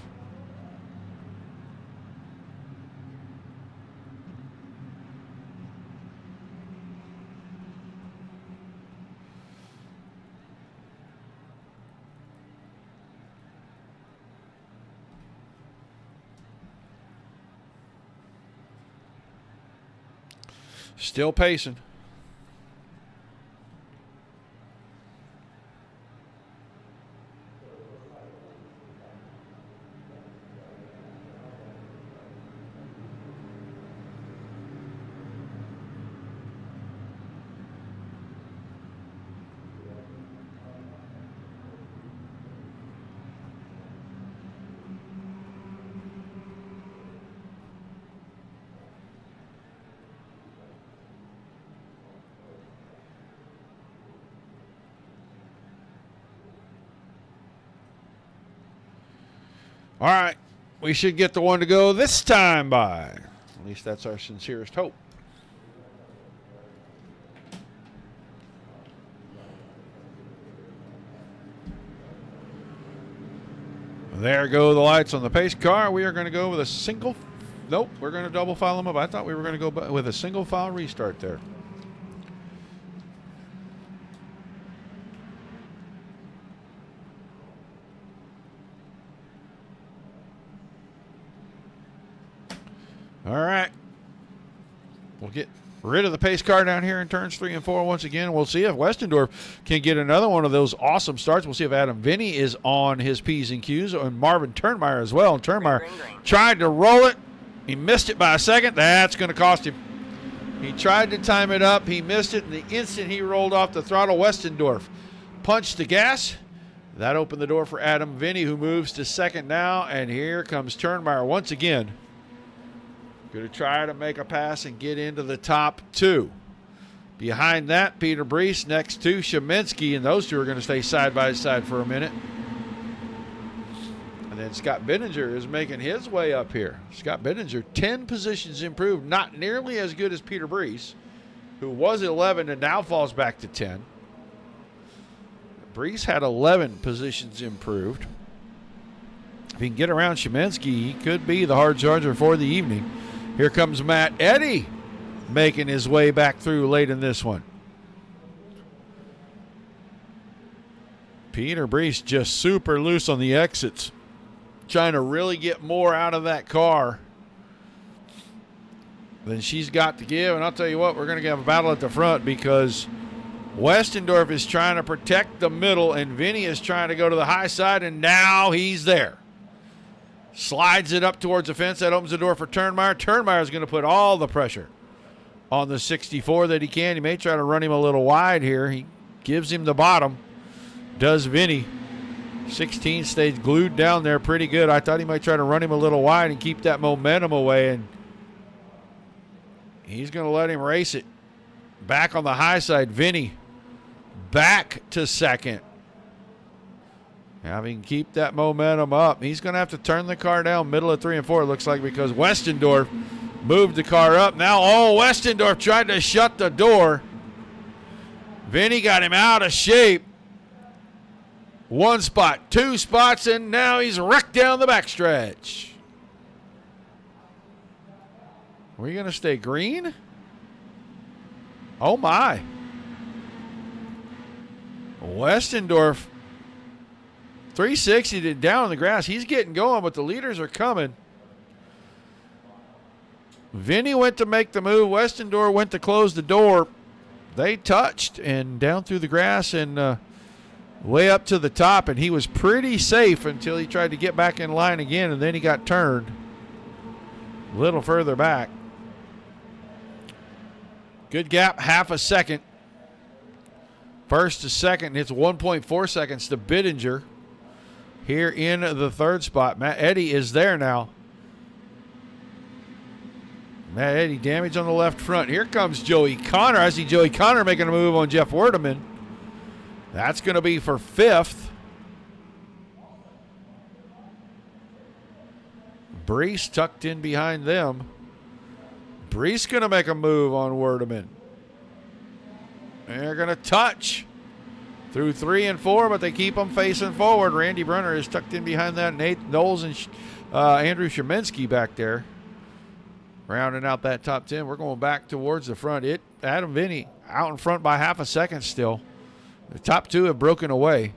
Still pacing. All right, we should get the one to go this time by. At least that's our sincerest hope. There go the lights on the pace car. We are going to go with a single. Nope, we're going to double file them up. I thought we were going to go with a single file restart there. All right. We'll get rid of the pace car down here in turns 3 and 4 once again. We'll see if Westendorf can get another one of those awesome starts. We'll see if Adam Vinny is on his P's and Q's, and Marvin Turnmeyer as well. And Turnmeyer tried to roll it. He missed it by a second. That's going to cost him. He tried to time it up. He missed it. And the instant he rolled off the throttle, Westendorf punched the gas. That opened the door for Adam Vinny, who moves to second now. And here comes Turnmeyer once again. Going to try to make a pass and get into the top 2. Behind that, Peter Brees next to Sheminsky, and those two are going to stay side by side for a minute. And then Scott Benninger is making his way up here. Scott Benninger, 10 positions improved, not nearly as good as Peter Brees, who was 11 and now falls back to 10. Brees had 11 positions improved. If he can get around Sheminsky, he could be the hard charger for the evening. Here comes Matt Eddy making his way back through late in this one. Peter Brees just super loose on the exits, trying to really get more out of that car than she's got to give. And I'll tell you what, we're going to have a battle at the front because Westendorf is trying to protect the middle and Vinny is trying to go to the high side, and now he's there. Slides it up towards the fence. That opens the door for Turnmeyer. Turnmeyer is going to put all the pressure on the 64 that he can. He may try to run him a little wide here. He gives him the bottom. Does Vinny. 16 stays glued down there pretty good. I thought he might try to run him a little wide and keep that momentum away, and he's going to let him race it. Back on the high side, Vinny back to second. Having keep that momentum up. He's going to have to turn the car down middle of 3 and 4, it looks like, because Westendorf moved the car up. Now, Westendorf tried to shut the door. Vinny got him out of shape. 1 spot, 2 spots, and now he's wrecked down the backstretch. Are you going to stay green? Oh, my. Westendorf, 360 to down on the grass. He's getting going, but the leaders are coming. Vinny went to make the move. Westendorf went to close the door. They touched and down through the grass and way up to the top, and he was pretty safe until he tried to get back in line again, and then he got turned a little further back. Good gap, half a second. First to second, it's 1.4 seconds to Bittinger here in the 3rd spot. Matt Eddy is there now. Matt Eddy, damage on the left front. Here comes Joey Connor. I see Joey Connor making a move on Jeff Werdeman. That's going to be for 5th. Brees tucked in behind them. Brees going to make a move on Werdeman. They're going to touch through 3 and 4, but they keep them facing forward. Randy Brunner is tucked in behind that. Nate Knowles and Andrew Sheminsky back there, rounding out that top 10. We're going back towards the front. Adam Vinny out in front by half a second still. The top 2 have broken away.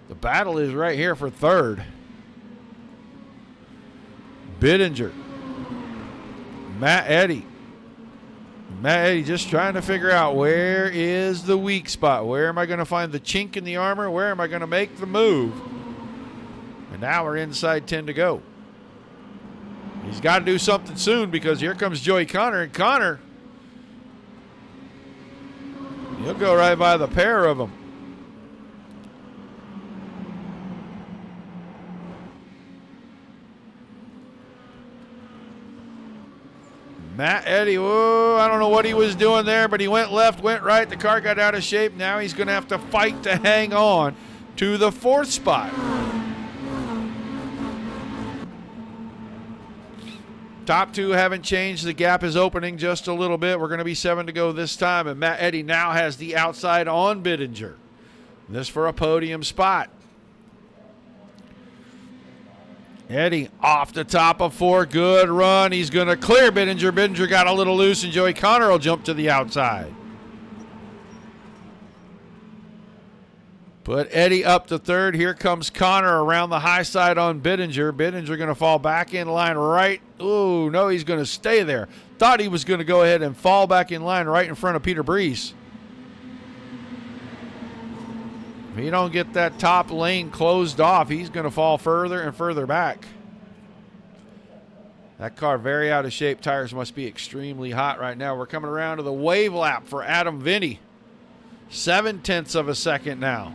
The battle is right here for 3rd. Bittinger. Matt Eddy. Matt Eddy just trying to figure out where is the weak spot. Where am I going to find the chink in the armor? Where am I going to make the move? And now we're inside 10 to go. He's got to do something soon because here comes Joey Connor. And Connor, he'll go right by the pair of them. Matt Eddy, I don't know what he was doing there, but he went left, went right. The car got out of shape. Now he's going to have to fight to hang on to the 4th spot. Top 2 haven't changed. The gap is opening just a little bit. We're going to be 7 to go this time, and Matt Eddy now has the outside on Bittinger. This for a podium spot. Eddy off the top of 4. Good run. He's going to clear Bittinger. Bittinger got a little loose, and Joey Connor will jump to the outside. Put Eddy up to 3rd. Here comes Connor around the high side on Bittinger. Bittinger going to fall back in line right. Ooh, no, he's going to stay there. Thought he was going to go ahead and fall back in line right in front of Peter Brees. If he don't get that top lane closed off, he's going to fall further and further back. That car very out of shape. Tires must be extremely hot right now. We're coming around to the wave lap for Adam Vinny. 0.7 of a second now.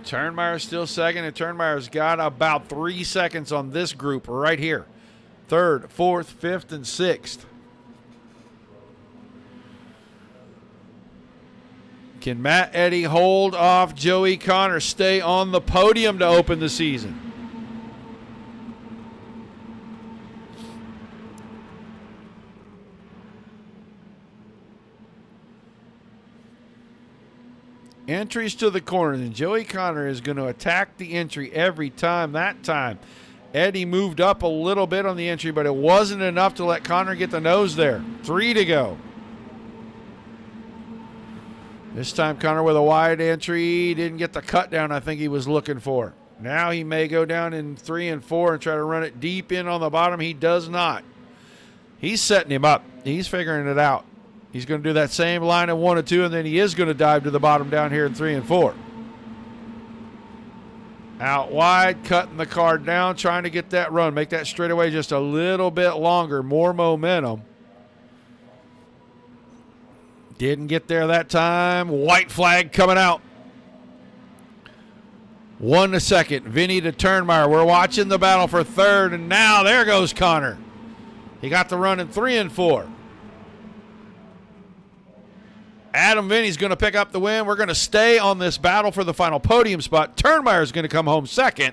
Turnmeyer still second, and Turnmeyer's got about 3 seconds on this group right here. 3rd, 4th, 5th, and 6th. Can Matt Eddy hold off Joey Connor, stay on the podium to open the season? Entries to the corners, and Joey Connor is going to attack the entry every time. That time, Eddie moved up a little bit on the entry, but it wasn't enough to let Connor get the nose there. 3 to go. This time, Connor with a wide entry. Didn't get the cut down I think he was looking for. Now he may go down in 3 and 4 and try to run it deep in on the bottom. He does not. He's setting him up. He's figuring it out. He's going to do that same line in 1 and 2, and then he is going to dive to the bottom down here in 3 and 4. Out wide, cutting the car down, trying to get that run. Make that straightaway just a little bit longer, more momentum. Didn't get there that time. White flag coming out. 1 to second. Vinny to Turnmeyer. We're watching the battle for third, and now there goes Connor. He got the run in 3 and 4. Adam Vinny's going to pick up the win. We're going to stay on this battle for the final podium spot. Turnmeyer's going to come home second.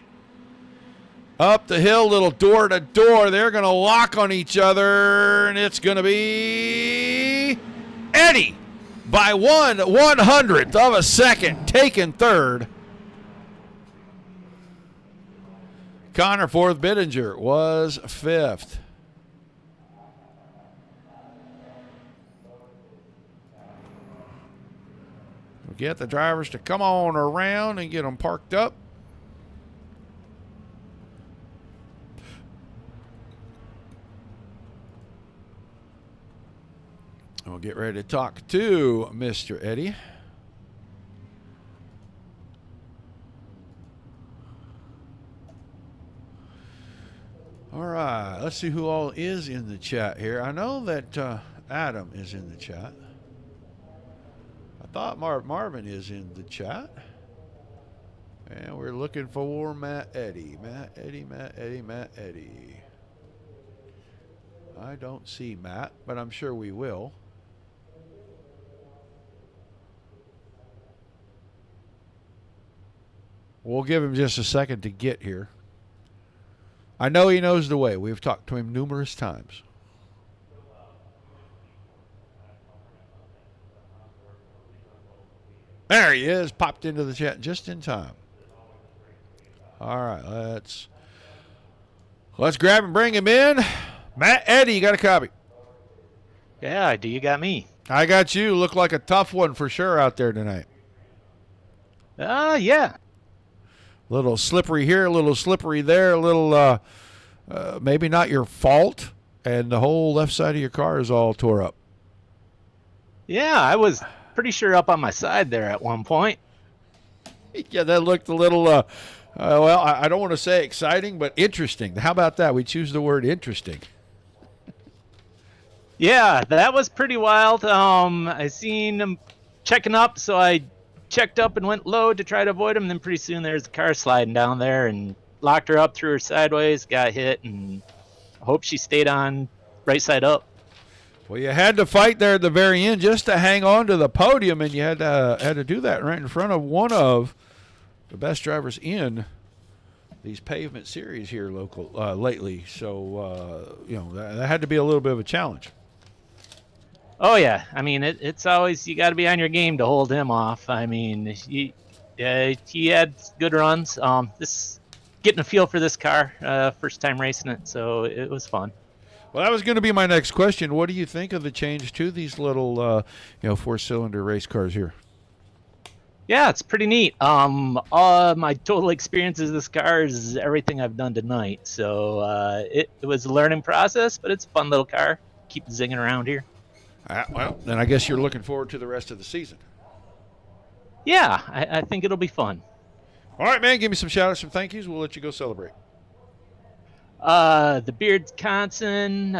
Up the hill, little door to door. They're going to lock on each other, and it's going to be Eddie by 1/100th of a second, taking third. Connor fourth, Bittinger was fifth. We'll get the drivers to come on around and get them parked up. We'll get ready to talk to Mr. Eddie. All right, let's see who all is in the chat here. I know that Adam is in the chat. I thought Marvin is in the chat. And we're looking for Matt Eddy. Matt Eddy. I don't see Matt, but I'm sure we will. We'll give him just a second to get here. I know he knows the way. We've talked to him numerous times. There he is. Popped into the chat just in time. All right, let's grab and bring him in. Matt Eddy, you got a copy? Yeah, I do. You got me. I got you. Look like a tough one for sure out there tonight. Yeah. A little slippery here, a little slippery there, a little maybe not your fault, and the whole left side of your car is all tore up. Yeah, I was pretty sure up on my side there at one point. Yeah, that looked a little, well, I don't want to say exciting, but interesting. How about that? We choose the word interesting. Yeah, that was pretty wild. I seen him checking up, so I checked up and went low to try to avoid him. Then pretty soon there's a car sliding down there and locked her up, threw her sideways, got hit, and I hope she stayed on right side up. Well, you had to fight there at the very end just to hang on to the podium, and you had to do that right in front of one of the best drivers in these pavement series here lately. So, you know, that had to be a little bit of a challenge. Oh, yeah. I mean, it's always, you got to be on your game to hold him off. I mean, he had good runs. This getting a feel for this car, first time racing it, so it was fun. Well, that was going to be my next question. What do you think of the change to these little, four-cylinder race cars here? Yeah, it's pretty neat. All my total experiences of this car is everything I've done tonight. So it was a learning process, but it's a fun little car. Keep zinging around here. Well, then I guess you're looking forward to the rest of the season. Yeah, I think it'll be fun. All right, man, give me some shout-outs, some thank yous. We'll let you go celebrate. The Beardsconsin,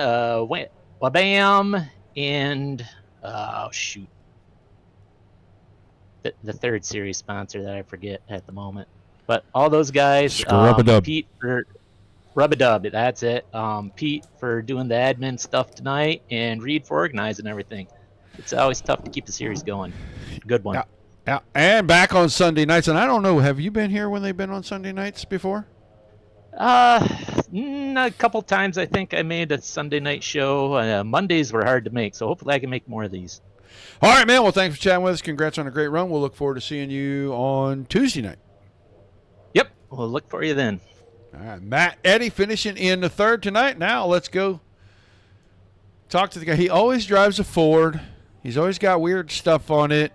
Wabam, and the third series sponsor that I forget at the moment. But all those guys, Pete for Rub-a-Dub, that's it. Pete for doing the admin stuff tonight, and Reed for organizing everything. It's always tough to keep the series going. Good one. Yeah, and back on Sunday nights. And I don't know, have you been here when they've been on Sunday nights before? A couple times I think I made a Sunday night show. Mondays were hard to make, so hopefully I can make more of these. All right, man. Well, thanks for chatting with us. Congrats on a great run. We'll look forward to seeing you on Tuesday night. Yep, we'll look for you then. All right, Matt Eddy finishing in the third tonight. Now let's go talk to the guy. He always drives a Ford. He's always got weird stuff on it.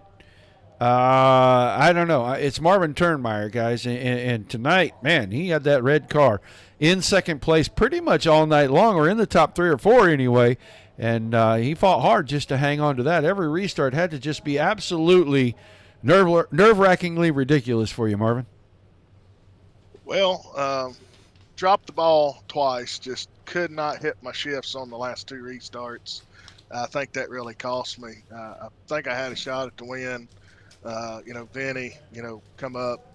I don't know. It's Marvin Turnmeyer, guys. And tonight, man, he had that red car in second place pretty much all night long, or in the top 3 or 4 anyway. And he fought hard just to hang on to that. Every restart had to just be absolutely nerve-wrackingly ridiculous for you, Marvin. Well, dropped the ball twice. Just could not hit my shifts on the last 2 restarts. I think that really cost me. I think I had a shot at the win. Vinny, come up,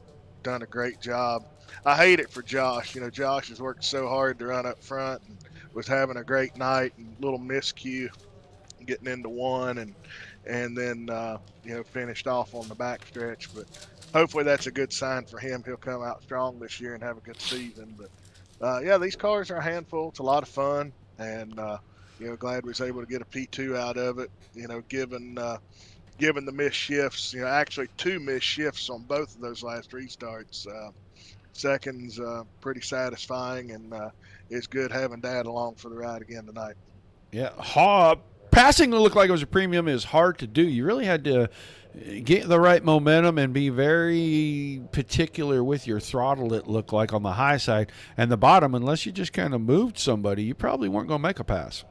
done a great job. I hate it for Josh. Josh has worked so hard to run up front and was having a great night, and little miscue getting into one and then finished off on the back stretch. But hopefully that's a good sign for him. He'll come out strong this year and have a good season. But these cars are a handful. It's a lot of fun, and glad we was able to get a P2 out of it. Given the missed shifts, actually 2 missed shifts on both of those last restarts. Seconds pretty satisfying, and it's good having Dad along for the ride again tonight. Yeah, passing to look like it was a premium is hard to do. You really had to get the right momentum and be very particular with your throttle, it looked like, on the high side. And the bottom, unless you just kind of moved somebody, you probably weren't going to make a pass.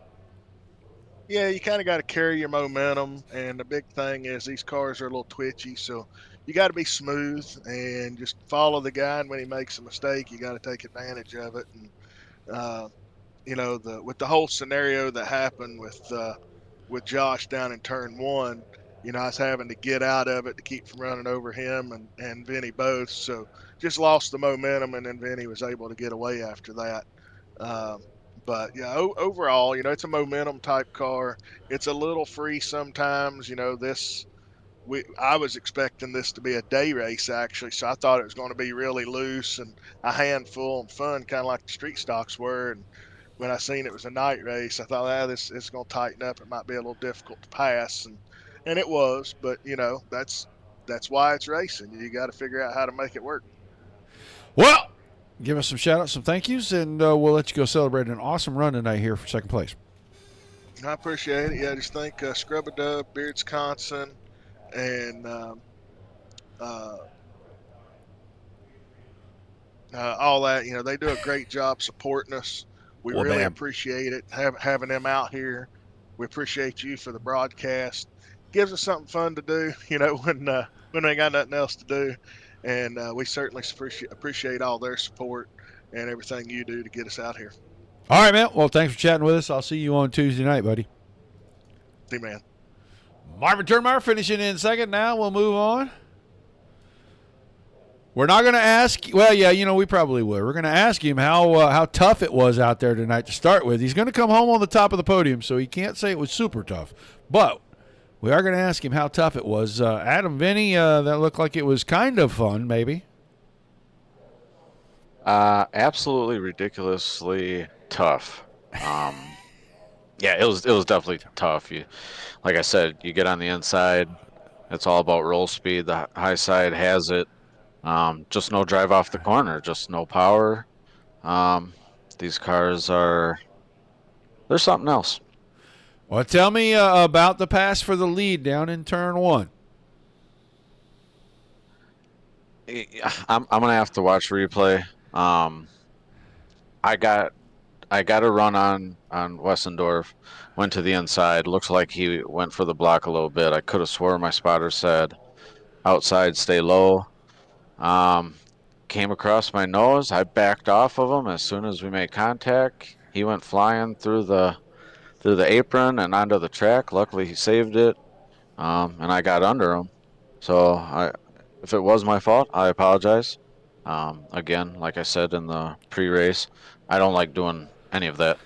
Yeah, you kind of got to carry your momentum, and the big thing is these cars are a little twitchy, so you got to be smooth and just follow the guy, and when he makes a mistake, you got to take advantage of it. And with the whole scenario that happened with Josh down in turn 1, I was having to get out of it to keep from running over him and Vinny both, so just lost the momentum, and then Vinny was able to get away after that. But yeah, overall, it's a momentum type car. It's a little free sometimes. I was expecting this to be a day race actually, so I thought it was going to be really loose and a handful and fun, kind of like the street stocks were. And when I seen it was a night race, I thought, this is going to tighten up. It might be a little difficult to pass, and it was. But that's why it's racing. You got to figure out how to make it work. Well, give us some shout-outs, some thank yous, and we'll let you go celebrate an awesome run tonight here for second place. I appreciate it. Yeah, just thank Scrub-a-Dub, Beardsconsin, and all that. They do a great job supporting us. We really appreciate it, having them out here. We appreciate you for the broadcast. Gives us something fun to do, when we ain't got nothing else to do. And we certainly appreciate all their support and everything you do to get us out here. All right, man. Well, thanks for chatting with us. I'll see you on Tuesday night, buddy. See you, man. Marvin Turnmeyer finishing in second. Now we'll move on. We're not going to ask. Well, yeah, we probably would. We're going to ask him how tough it was out there tonight to start with. He's going to come home on the top of the podium, so he can't say it was super tough. But we are going to ask him how tough it was. Adam, Vinny, that looked like it was kind of fun, maybe. Absolutely ridiculously tough. Yeah, it was definitely tough. Like I said, you get on the inside, it's all about roll speed. The high side has it. Just no drive off the corner, just no power. These cars they're something else. Well, tell me about the pass for the lead down in turn 1. I'm gonna have to watch replay. I got a run on Wessendorf, went to the inside. Looks like he went for the block a little bit. I could have swore my spotter said outside, stay low. Came across my nose. I backed off of him as soon as we made contact. He went flying through the apron and onto the track. Luckily, he saved it, and I got under him. So if it was my fault, I apologize. Again, like I said in the pre-race, I don't like doing any of that.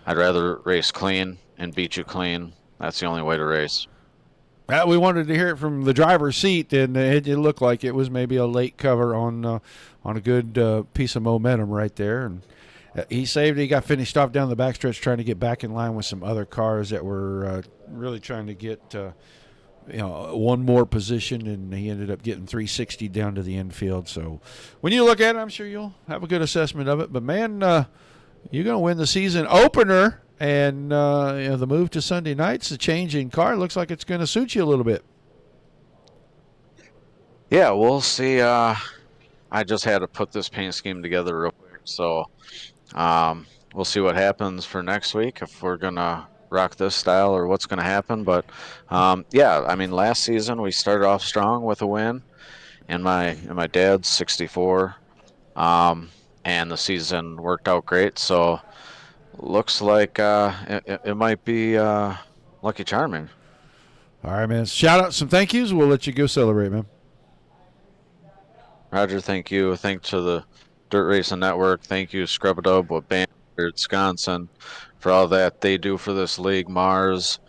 I'd rather race clean and beat you clean. That's the only way to race. We wanted to hear it from the driver's seat, and it looked like it was maybe a late cover on a good piece of momentum right there. And he saved it. He got finished off down the backstretch trying to get back in line with some other cars that were really trying to get one more position, and he ended up getting 360 down to the infield. So when you look at it, I'm sure you'll have a good assessment of it. But, man, you're going to win the season opener, and the move to Sunday nights, the change in car, looks like it's going to suit you a little bit. Yeah, we'll see. I just had to put this paint scheme together real quick, so we'll see what happens for next week, if we're going to rock this style or what's going to happen. But, yeah, I mean, last season we started off strong with a win in my dad's 64, and the season worked out great. So looks like it might be lucky charming. All right, man. Shout out some thank yous. We'll let you go celebrate, man. Roger, thank you. Thanks to the Dirt Racing Network. Thank you, Scrub-a-Dub with Beardsconsin, for all that they do for this league. Mars,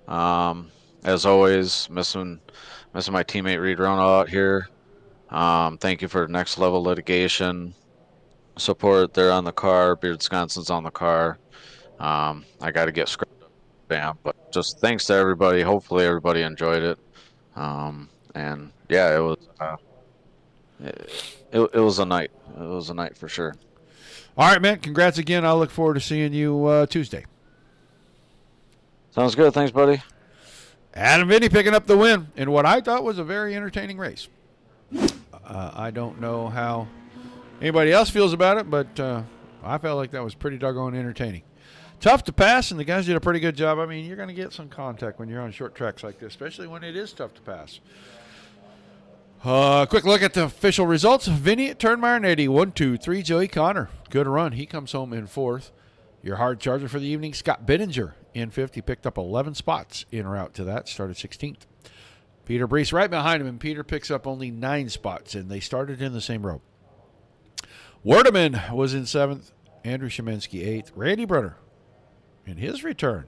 as always, missing my teammate Reed Rono out here. Thank you for Next Level Litigation support. They're on the car. Beardsconsin's on the car. I got to get Scrub-a-Dub, bam. But just thanks to everybody. Hopefully everybody enjoyed it. And yeah, it was. It was a night. It was a night for sure. All right, man. Congrats again. I'll look forward to seeing you Tuesday. Sounds good. Thanks, buddy. Adam Vinny picking up the win in what I thought was a very entertaining race. I don't know how anybody else feels about it, but I felt like that was pretty doggone entertaining. Tough to pass, and the guys did a pretty good job. I mean, you're going to get some contact when you're on short tracks like this, especially when it is tough to pass. Quick look at the official results. Vinny at Turnmeyer and Eddie, 1, 2, 3. Joey Connor, good run. He comes home in 4th. Your hard charger for the evening, Scott Bittinger, in 5th. He picked up 11 spots en route to that, started 16th. Peter Brees right behind him, and Peter picks up only 9 spots, and they started in the same row. Werdeman was in 7th. Andrew Shemensky, 8th. Randy Brunner, in his return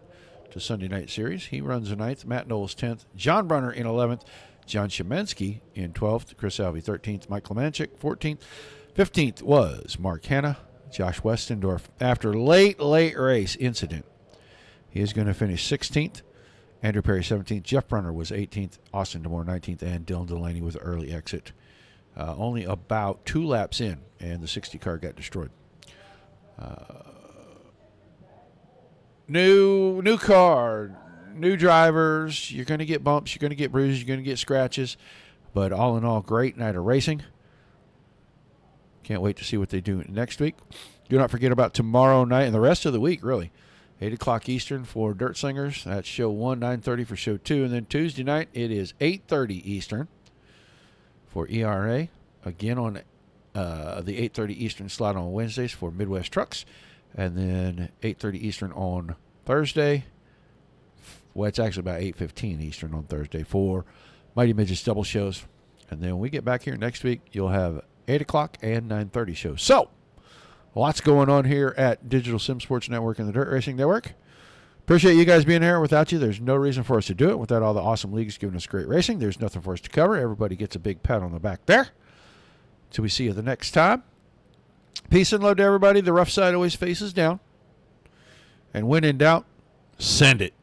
to Sunday Night Series, he runs the 9th. Matt Knowles, 10th. John Brunner in 11th. John Shemensky in 12th, Chris Alvey 13th, Mike Klemanchik 14th. 15th was Mark Hanna, Josh Westendorf. After late race incident, he is going to finish 16th. Andrew Perry 17th, Jeff Brunner was 18th, Austin DeMore 19th, and Dylan Delaney with early exit. Only about 2 laps in, and the 60 car got destroyed. New car. New drivers, you're going to get bumps, you're going to get bruises, you're going to get scratches. But all in all, great night of racing. Can't wait to see what they do next week. Do not forget about tomorrow night and the rest of the week, really. 8 o'clock Eastern for Dirt Slingers. That's show 1, 9:30 for show 2. And then Tuesday night, it is 8:30 Eastern for ERA. Again on the 8:30 Eastern slot on Wednesdays for Midwest Trucks. And then 8:30 Eastern on Thursday. Well, it's actually about 8:15 Eastern on Thursday for Mighty Midgets double shows. And then when we get back here next week, you'll have 8 o'clock and 9:30 shows. So, lots going on here at Digital Sim Sports Network and the Dirt Racing Network. Appreciate you guys being here. Without you, there's no reason for us to do it. Without all the awesome leagues giving us great racing, there's nothing for us to cover. Everybody gets a big pat on the back there. Till we see you the next time. Peace and love to everybody. The rough side always faces down. And when in doubt, send it.